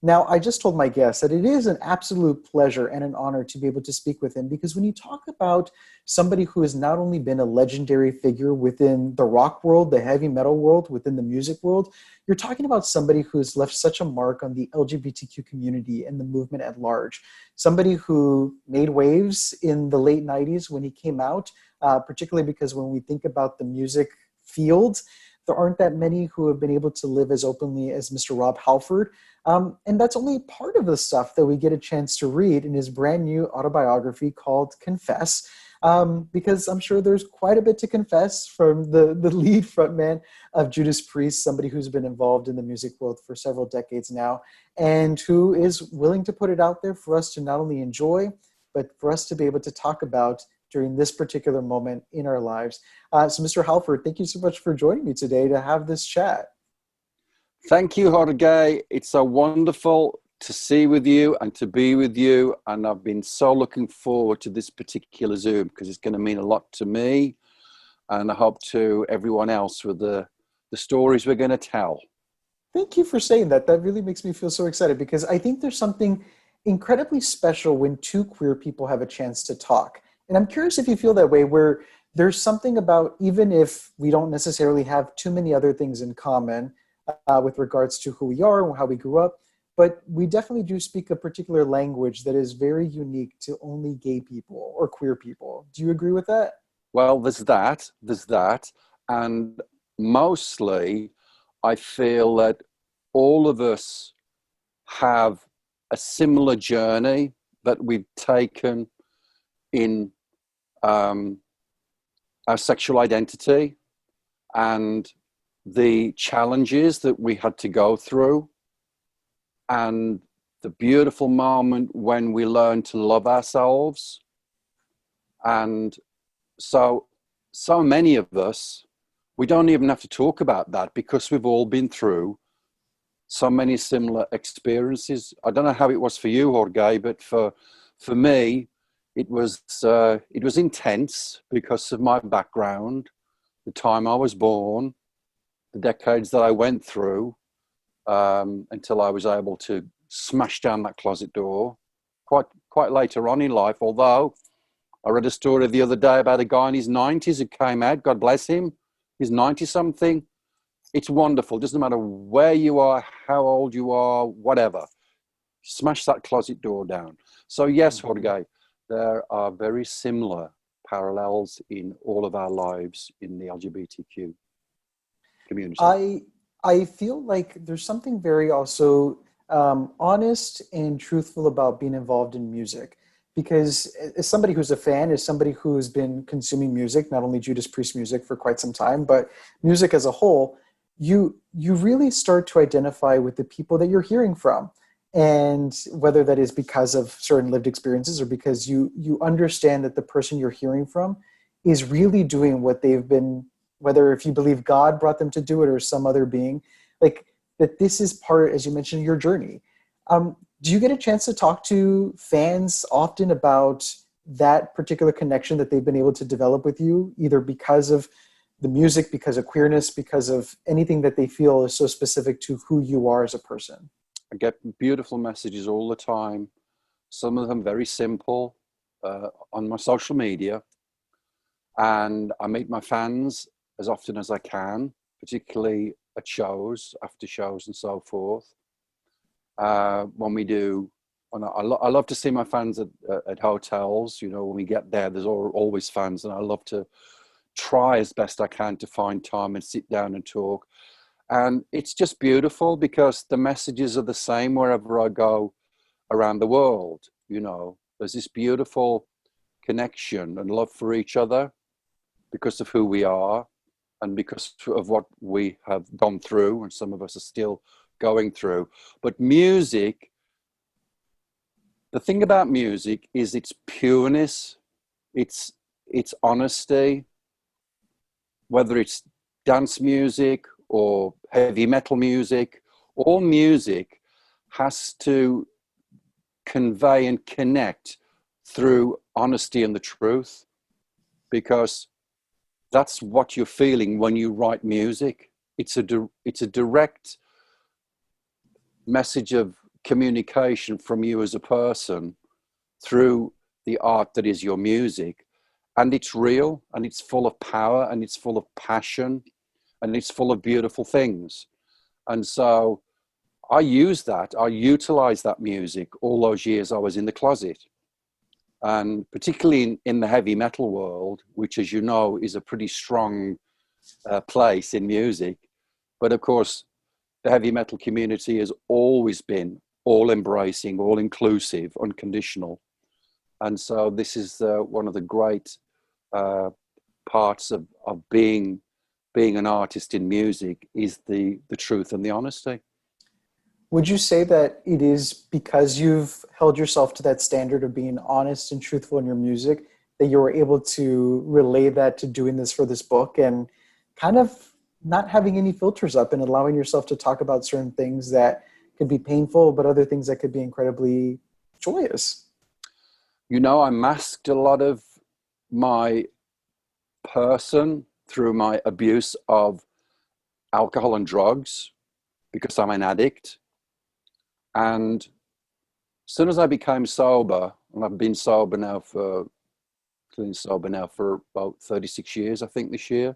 Now, I just told my guests that it is an absolute pleasure and an honor to be able to speak with him, because when you talk about somebody who has not only been a legendary figure within the rock world, the heavy metal world, within the music world, you're talking about somebody who's left such a mark on the LGBTQ community and the movement at large. Somebody who made waves in the late 90s when he came out, particularly because when we think about the music field, there aren't that many who have been able to live as openly as Mr. Rob Halford. And that's only part of the stuff that we get a chance to read in his brand new autobiography called Confess, because I'm sure there's quite a bit to confess from the lead frontman of Judas Priest, somebody who's been involved in the music world for several decades now, and who is willing to put it out there for us to not only enjoy, but for us to be able to talk about during this particular moment in our lives. So Mr. Halford, thank you so much for joining me today to have this chat. Thank you, Xorje. It's so wonderful to see with you and to be with you. And I've been so looking forward to this particular Zoom because it's going to mean a lot to me. And I hope to everyone else with the stories we're going to tell. Thank you for saying that. That really makes me feel so excited, because I think there's something incredibly special when two queer people have a chance to talk. And I'm curious if you feel that way, where there's something about, even if we don't necessarily have too many other things in common with regards to who we are and how we grew up, but we definitely do speak a particular language that is very unique to only gay people or queer people. Do you agree with that? Well, there's that. And mostly, I feel that all of us have a similar journey that we've taken in our sexual identity and the challenges that we had to go through, and the beautiful moment when we learn to love ourselves. And so many of us, we don't even have to talk about that because we've all been through so many similar experiences. I don't know how it was for you, Xorje, but for me, it was intense because of my background, the time I was born, the decades that I went through, until I was able to smash down that closet door quite later on in life. Although I read a story the other day about a guy in his 90s who came out, God bless him, he's 90-something. It's wonderful. Doesn't matter where you are, how old you are, whatever. Smash that closet door down. So yes, Xorje, there are very similar parallels in all of our lives in the LGBTQ community. I feel like there's something very also honest and truthful about being involved in music, because as somebody who's a fan, as somebody who's been consuming music, not only Judas Priest music for quite some time, but music as a whole, you really start to identify with the people that you're hearing from. And whether that is because of certain lived experiences or because you understand that the person you're hearing from is really doing what they've been, whether if you believe God brought them to do it or some other being, like that this is part, as you mentioned, your journey. Do you get a chance to talk to fans often about that particular connection that they've been able to develop with you, either because of the music, because of queerness, because of anything that they feel is so specific to who you are as a person? I get beautiful messages all the time. Some of them very simple on my social media. And I meet my fans as often as I can, particularly at shows, after shows and so forth. When we do, and I love to see my fans at hotels. You know, when we get there, there's always fans, and I love to try as best I can to find time and sit down and talk. And it's just beautiful because the messages are the same wherever I go around the world. You know, there's this beautiful connection and love for each other because of who we are and because of what we have gone through, and some of us are still going through. But music, the thing about music is its pureness, its honesty, whether it's dance music or heavy metal music, all music has to convey and connect through honesty and the truth, because that's what you're feeling when you write music. It's a direct message of communication from you as a person through the art that is your music. And it's real, and it's full of power, and it's full of passion, and it's full of beautiful things. And so I utilize that music all those years I was in the closet. And particularly in the heavy metal world, which, as you know, is a pretty strong place in music. But of course, the heavy metal community has always been all embracing, all inclusive, unconditional. And so this is one of the great parts of being an artist in music, is the truth and the honesty. Would you say that it is because you've held yourself to that standard of being honest and truthful in your music that you were able to relay that to doing this for this book, and kind of not having any filters up and allowing yourself to talk about certain things that could be painful, but other things that could be incredibly joyous? You know, I masked a lot of my person through my abuse of alcohol and drugs because I'm an addict. And as soon as I became sober, and I've been clean sober now for about 36 years, I think, this year.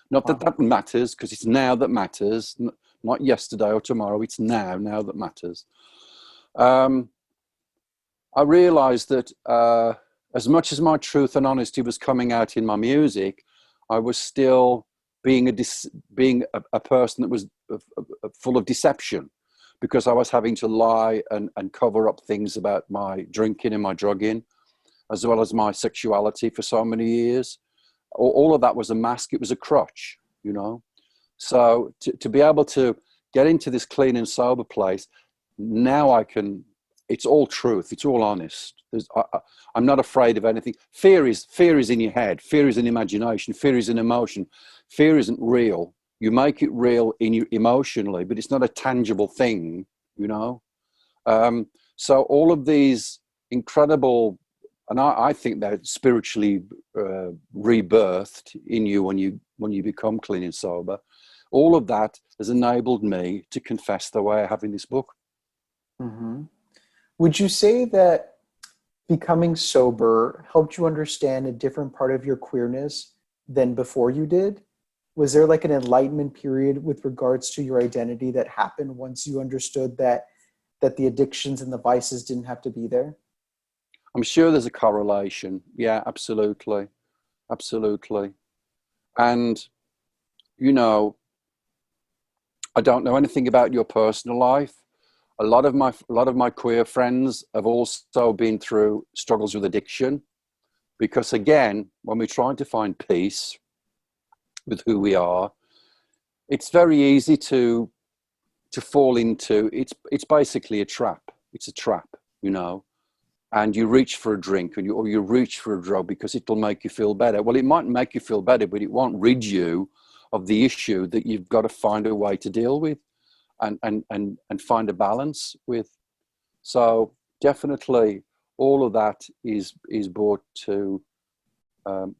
Not that that matters, because it's now that matters, not yesterday or tomorrow. It's now that matters. I realized that as much as my truth and honesty was coming out in my music, I was still being a person that was full of deception, because I was having to lie and cover up things about my drinking and my drugging, as well as my sexuality for so many years. All of that was a mask. It was a crutch, you know. So to be able to get into this clean and sober place, now I can, it's all truth. It's all honest. I'm not afraid of anything. Fear is in your head. Fear is an imagination. Fear is an emotion. Fear isn't real. You make it real emotionally, but it's not a tangible thing, you know. So all of these incredible, and I think they're spiritually rebirthed in you when you become clean and sober. All of that has enabled me to confess the way I have in this book. Mm-hmm. Would you say that becoming sober helped you understand a different part of your queerness than before you did? Was there like an enlightenment period with regards to your identity that happened once you understood that the addictions and the vices didn't have to be there? I'm sure there's a correlation. Yeah, absolutely. Absolutely. And, you know, I don't know anything about your personal life. A lot of my queer friends have also been through struggles with addiction, because again, when we're trying to find peace with who we are, it's very easy to fall into, it's basically a trap. It's a trap, you know. And you reach for a drink or you reach for a drug because it'll make you feel better. Well, it might make you feel better, but it won't rid you of the issue that you've got to find a way to deal with and find a balance with. So definitely all of that is brought to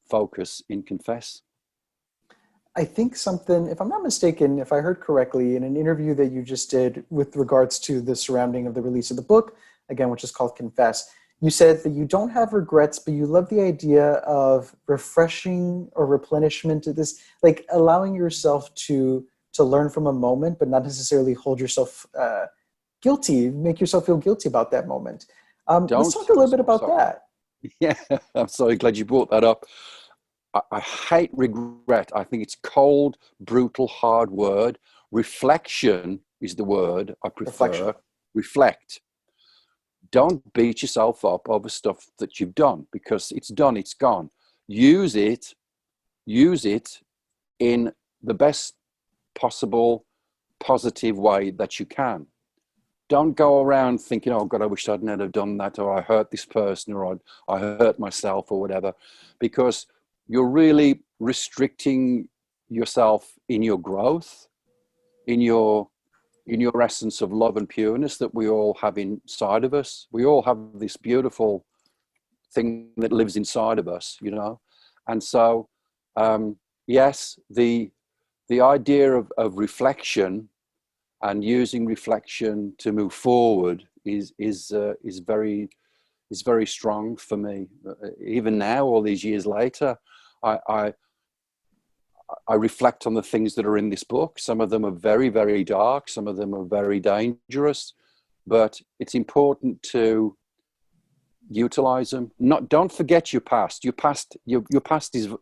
focus in Confess. I think something, if I'm not mistaken, if I heard correctly, in an interview that you just did with regards to the surrounding of the release of the book, again, which is called Confess, you said that you don't have regrets, but you love the idea of refreshing or replenishment to this, like allowing yourself to learn from a moment, but not necessarily hold yourself guilty, make yourself feel guilty about that moment. Let's talk a little bit about that. Yeah, I'm so glad you brought that up. I hate regret. I think it's cold, brutal, hard word. Reflection is the word I prefer. Reflect. Don't beat yourself up over stuff that you've done, because it's done, it's gone. Use it in the best possible positive way that you can. Don't go around thinking, oh God, I wish I'd never done that, or I hurt this person, or I hurt myself, or whatever, because you're really restricting yourself in your growth, in your essence of love and pureness that we all have inside of us. We all have this beautiful thing that lives inside of us, you know. And so, yes, the idea of reflection and using reflection to move forward is very strong for me. Even now, all these years later, I I reflect on the things that are in this book. Some of them are very, very dark. Some of them are very dangerous. But it's important to utilize them. Don't forget your past. Your past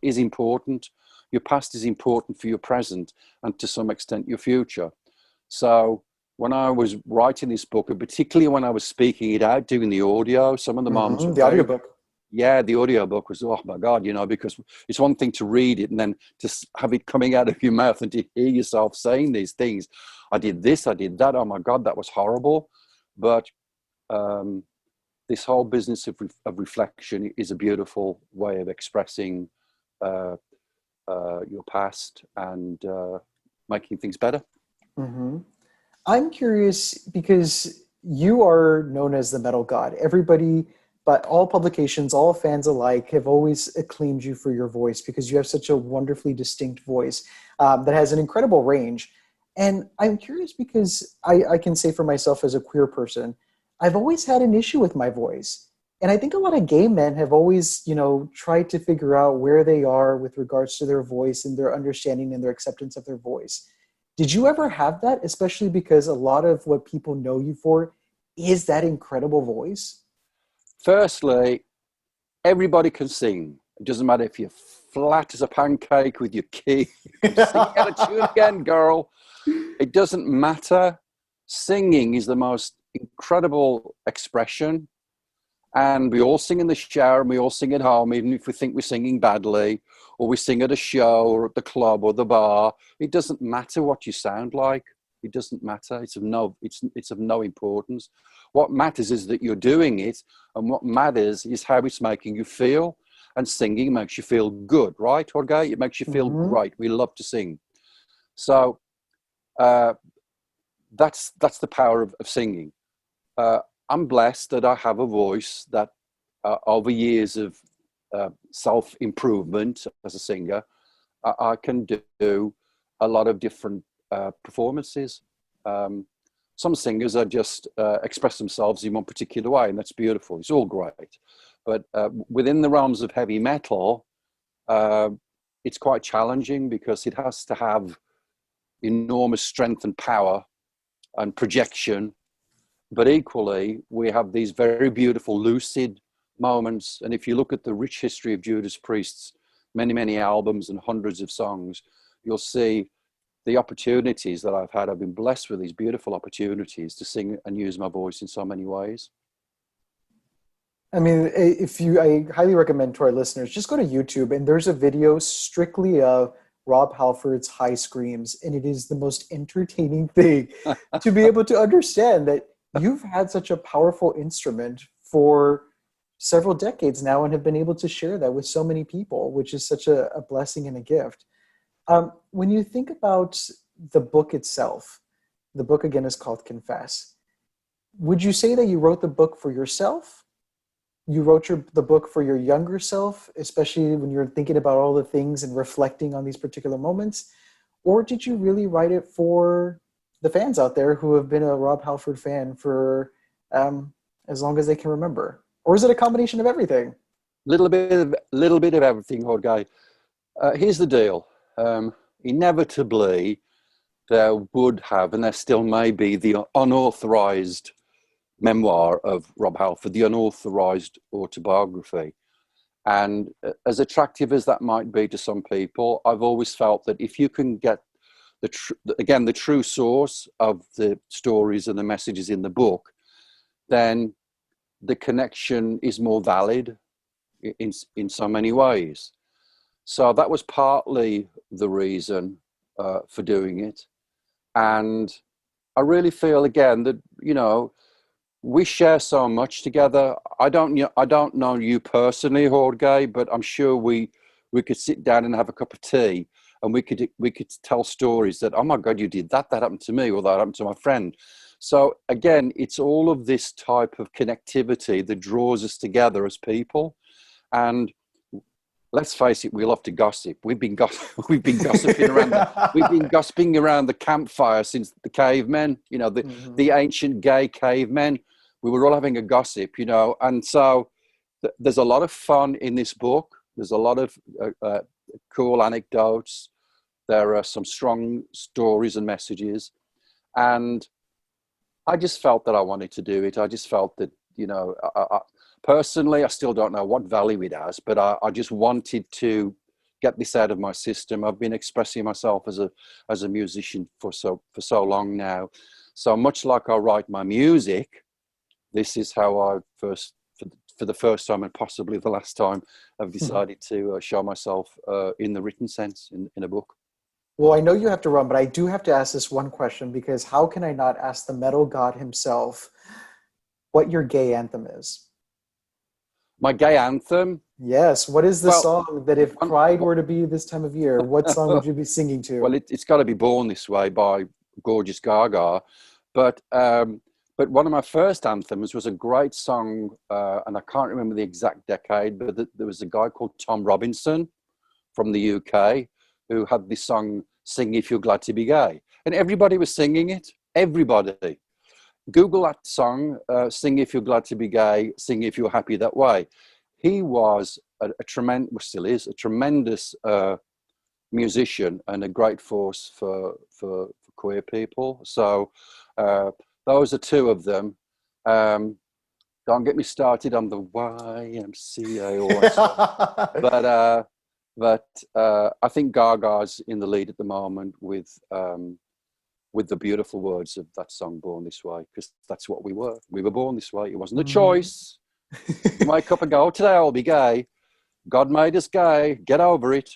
is important. Your past is important for your present and to some extent your future. So when I was writing this book, and particularly when I was speaking it out, doing the audio, some of the moments were the audiobook. yeah, the audiobook was, oh my God, because it's one thing to read it and then to have it coming out of your mouth and to hear yourself saying these things. I did this, I did that. Oh my God, that was horrible. But this whole business of reflection is a beautiful way of expressing your past and making things better. Mm-hmm. I'm curious because you are known as the metal god. Everybody, but all publications, all fans alike have always acclaimed you for your voice because you have such a wonderfully distinct voice that has an incredible range. And I'm curious because I can say for myself as a queer person, I've always had an issue with my voice. And I think a lot of gay men have always, tried to figure out where they are with regards to their voice and their understanding and their acceptance of their voice. Did you ever have that, especially because a lot of what people know you for is that incredible voice? Firstly, everybody can sing. It doesn't matter if you're flat as a pancake with your key. You can sing out of tune again, girl. It doesn't matter. Singing is the most incredible expression. And we all sing in the shower and we all sing at home, even if we think we're singing badly, or we sing at a show or at the club or the bar. It doesn't matter what you sound like. It doesn't matter. It's of no importance. What matters is that you're doing it, and what matters is how it's making you feel. And singing makes you feel good, right, Xorje? It makes you feel great. We love to sing. So that's the power of singing. I'm blessed that I have a voice that over years of self-improvement as a singer, I can do a lot of different performances. Some singers are just express themselves in one particular way, and that's beautiful. It's all great. But within the realms of heavy metal, it's quite challenging because it has to have enormous strength and power and projection. But equally, we have these very beautiful, lucid moments. And if you look at the rich history of Judas Priest's many, many albums and hundreds of songs, you'll see the opportunities that I've had. I've been blessed with these beautiful opportunities to sing and use my voice in so many ways. I mean, I highly recommend to our listeners, just go to YouTube and there's a video strictly of Rob Halford's high screams. And it is the most entertaining thing to be able to understand that you've had such a powerful instrument for several decades now and have been able to share that with so many people, which is such a blessing and a gift. When you think about the book itself, the book again is called Confess. Would you say that you wrote the book for yourself? You wrote the book for your younger self, especially when you're thinking about all the things and reflecting on these particular moments? Or did you really write it for the fans out there who have been a Rob Halford fan for as long as they can remember? Or is it a combination of everything? Little bit of everything, Xorje. Here's the deal. Inevitably, there would have, and there still may be, the unauthorized memoir of Rob Halford, the unauthorized autobiography. And as attractive as that might be to some people, I've always felt that if you can get the true source of the stories and the messages in the book, then the connection is more valid in so many ways. So that was partly the reason for doing it. And I really feel, again, that, we share so much together. I don't know you personally, Xorje, but I'm sure we could sit down and have a cup of tea and we could tell stories that, oh my God, you did that happened to me, or that happened to my friend. So again, it's all of this type of connectivity that draws us together as people. And let's face it, we love to gossip. We've been gossiping around we've been gossiping around the campfire since the cavemen, you know, the ancient gay cavemen. We were all having a gossip, you know, and so there's a lot of fun in this book. There's a lot of cool anecdotes. There are some strong stories and messages, and I just felt that I wanted to do it. I just felt that, you know, personally, I still don't know what value it has, but I just wanted to get this out of my system. I've been expressing myself as a musician for so long now. So much like I write my music, this is how I first, for the first time and possibly the last time, I've decided to show myself in the written sense in a book. Well, I know you have to run, but I do have to ask this one question, because how can I not ask the metal god himself what your gay anthem is? My gay anthem? Yes. What is the song that if Pride were to be this time of year, what song would you be singing to? Well, it's got to be Born This Way by Gorgeous Gaga. But one of my first anthems was a great song, and I can't remember the exact decade, but there was a guy called Tom Robinson from the UK who had this song, Sing If You're Glad to Be Gay. And everybody was singing it. Everybody. Google that song, Sing If You're Glad to Be Gay, Sing If You're Happy That Way. He was a tremendous, well, still is, a tremendous musician and a great force for queer people. So those are two of them. Don't get me started on the YMCA or stuff. But I think Gaga's in the lead at the moment with the beautiful words of that song, Born This Way, because that's what we were. We were born this way. It wasn't a choice. You wake up and go, oh, today I'll be gay. God made us gay. Get over it.